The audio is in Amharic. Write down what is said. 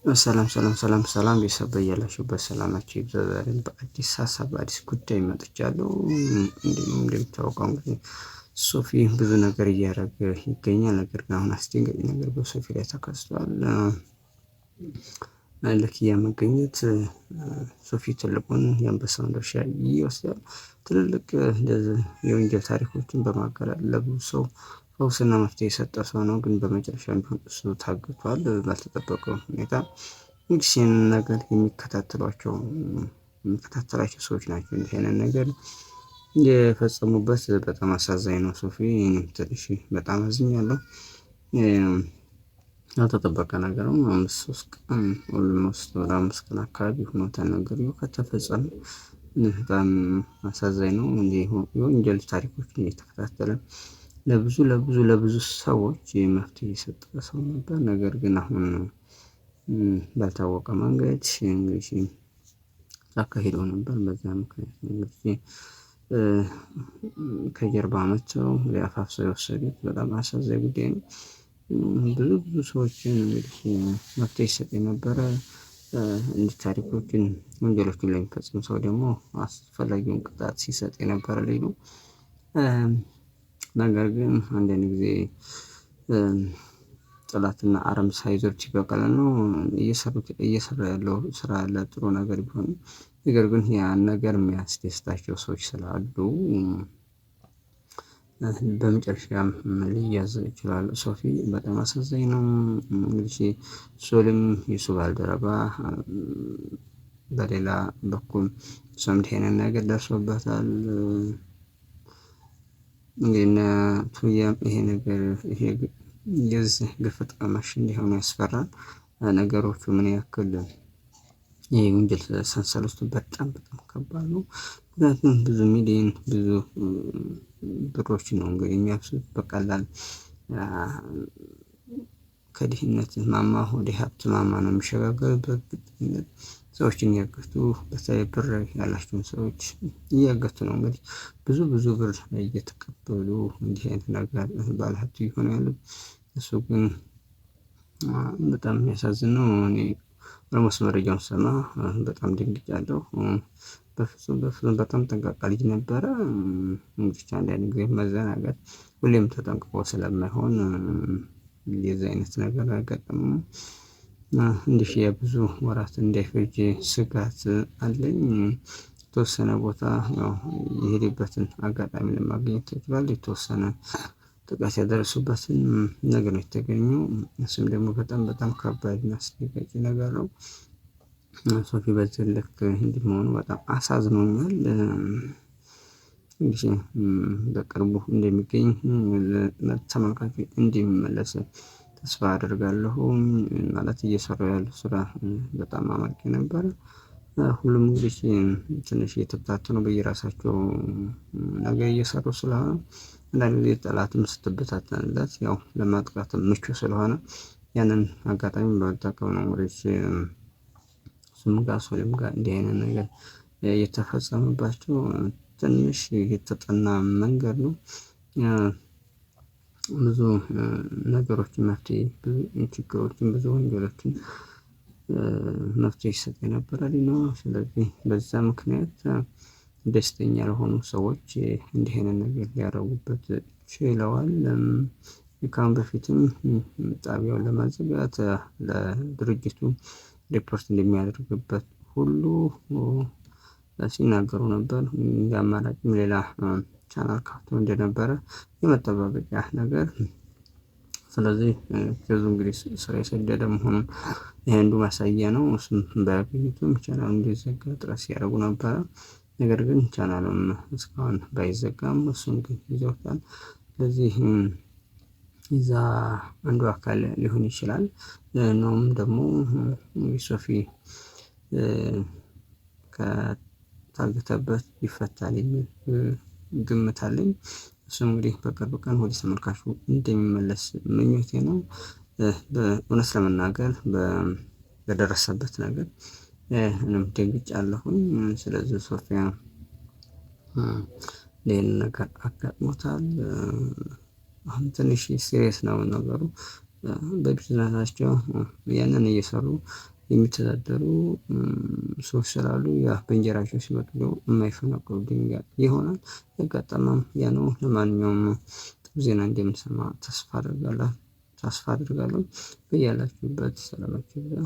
ሰላም ቤተሰብ በያላችሁበት ሰላማችሁ ይብዛ። ዛሬም በአዲስ ሀሳብ በአዲስ ጉዳይ መጥቻለሁ። እንደሚታወቀው እንግዲህ ሶፊ ብዙ ነገር እያደረገ ይገኛል። ነገር ግን አሁን አስደንጋጭ ነገር በሶፊ ላይ ተከስቷል። ለኪያ መገኘት ሶፊ ትልቁን የአንበሳውን ድርሻ ይወስዳል። ትልልቅ እንደዚህ የወንጀል ታሪኮችን በማጋለጥ ለብዙ ሰው ፈውስና መፍትሄ የሰጠ ሰው ነው። ግን በመጨረሻም ቢሆን እሱ ታግቷል ባልተጠበቀው ሁኔታ። እንግዲህ ይህንን ነገር የሚከታተሏቸው ሰዎች ናቸው እንዲህ አይነት ነገር የፈጸሙበት። በጣም አሳዛኝ ነው። ሶፊ እኔም ትንሽ በጣም አዝኛለሁ። ያልተጠበቀ ነገር ነው። 3 ቀን ኦልሞስት ወደ 5 ቀን አካባቢ ሆኖታል ነገርየው ከተፈጸመ። በጣም አሳዛኝ ነው። እንዲህ የወንጀል ታሪኮችን እየተከታተለ ለብዙ ሰዎች መፍትሄ የሰጠ ሰው ነበር። ነገር ግን አሁን ባልታወቀ መንገድ እንግዲህ አካሂዶ ነበር። በዛ ምክንያት እንግዲህ ከጀርባ መጥተው አፋፍሰው የወሰዱት በጣም አሳዛኝ ጉዳይ ነው። ብዙ ሰዎችን እንግዲህ መፍትሄ ሲሰጥ የነበረ እንዲህ ታሪኮችን ወንጀሎችን ለሚፈጽም ሰው ደግሞ አስፈላጊውን ቅጣት ሲሰጥ የነበረ ልጅ ነው። ነገር ግን አንዳንድ ጊዜ ጠላትና አረም ሳይዞር ሲበቅል ነው። እየሰራ ያለው ስራ ያለ ጥሩ ነገር ቢሆንም ነገር ግን ያን ነገር የሚያስደስታቸው ሰዎች ስላሉ በመጨረሻም ሊያዝ ይችላል። ሶፊ በጣም አሳዛኝ ነው። እንግዲህ ሶልም የሱ ባልደረባ በሌላ በኩል እሷም እንዲህ አይነት ነገር ደርሶበታል። እንግዲህ ቱያም ይሄ ነገር የዚህ ግፍጥ ቀማሽ እንዲሆኑ ያስፈራል። ነገሮቹ ምን ያክል የወንጀል ሰንሰለቱ በጣም ከባድ ነው። ምክንያቱም ብዙ ሚሊዮን ብዙ ብሮች ነው እንግዲህ የሚያፍሱት በቀላል ከድህነት ማማ ወደ ሀብት ማማ ነው የሚሸጋገሩበት። ሰዎችን እያገቱ በተለይ ብር ያላቸውን ሰዎች እያገቱ ነው። እንግዲህ ብዙ ብር እየተቀበሉ እንዲህ አይነት ነገር ባለሀብት ይሆናሉ። እሱ ግን በጣም የሚያሳዝን ነው። እኔ ኦልሞስት መረጃውን ስሰማ በጣም ደንግጫለሁ። በፍጹም በጣም ጠንቃቃ ልጅ ነበረ። እንግዲህ አንዳንድ ጊዜ መዘናጋት ሁሌም ተጠንቅቆ ስለማይሆን የዚህ አይነት ነገር አያጋጥምም። እንዲህ የብዙ ወራት እንዳይፈጅ ስጋት አለኝ። የተወሰነ ቦታ ያው የሄደበትን አጋጣሚ ለማግኘት ይችላል። የተወሰነ ጥቃት ያደረሱበትን ነገር ነው የተገኘው። እሱም ደግሞ በጣም ከባድ እና አስደንጋጭ ነገር ነው። ሶፊ በዚህ ልክ እንዲህ መሆኑ በጣም አሳዝኖኛል። እንግዲህ በቅርቡ እንደሚገኝ ተመልካቹ እንዲመለስ ተስፋ አደርጋለሁ። ማለት እየሰራው ያለው ስራ በጣም አመርቂ ነበር። ሁሉም እንግዲህ ትንሽ እየተበታተኑ በየራሳቸው ነገር እየሰሩ ስለሆነ አንዳንድ ጊዜ ጠላትም ስትበታተንለት ያው ለማጥቃትም ምቹ ስለሆነ ያንን አጋጣሚ በመጠቀም ነው እንግዲህ እሱም ጋር ሶልም ጋር እንዲህ አይነት ነገር የተፈጸመባቸው። ትንሽ የተጠና መንገድ ነው። ብዙ ነገሮችን መፍትሄ ብዙ ችግሮችን ብዙ ወንጀሎችን መፍትሄ ይሰጥ የነበረ ልጅ ነው። ስለዚህ በዛ ምክንያት ደስተኛ ያልሆኑ ሰዎች እንዲህ አይነት ነገር ሊያደርጉበት ችለዋል። ከአሁን በፊትም ጣቢያውን ለማዘጋት ለድርጅቱ ሪፖርት እንደሚያደርግበት ሁሉ ሲናገሩ ነበር። እንደ አማራጭም ሌላ ቻናል ከፍቶ እንደነበረ የመጠባበቂያ ነገር። ስለዚህ ብዙ እንግዲህ ስራ የሰደደ መሆኑን ይሄ አንዱ ማሳያ ነው። እሱም ባያገኙትም ቻናሉ እንዲዘጋ ጥረት ሲያደርጉ ነበረ። ነገር ግን ቻናሉን እስካሁን ባይዘጋም እሱን ግን ይዘውታል። ስለዚህ የዛ አንዱ አካል ሊሆን ይችላል። ነውም ደግሞ ሶፊ ከታገተበት ይፈታል የሚል ግምት አለኝ። እሱም እንግዲህ በቅርብ ቀን ወደ ተመልካቹ እንደሚመለስ ምኞቴ ነው። በእውነት ለመናገር በደረሰበት ነገር እኔም ደንግጫለሁኝ። ስለዚህ ሶፊያ ይሄን ነገር አጋጥሞታል። አሁን ትንሽ ሲሪየስ ነው ነገሩ። በቢዝነሳቸው ያንን እየሰሩ የሚተዳደሩ ሰዎች ስላሉ ያ በእንጀራቸው ሲመጡ ደግሞ የማይፈነቅሉ ድንጋይ ይሆናል። ያጋጠመም ያ ነው። ለማንኛውም ጥሩ ዜና እንደምንሰማ ተስፋ አድርጋለሁ። በያላችሁበት ሰላማችሁ ይብዛ።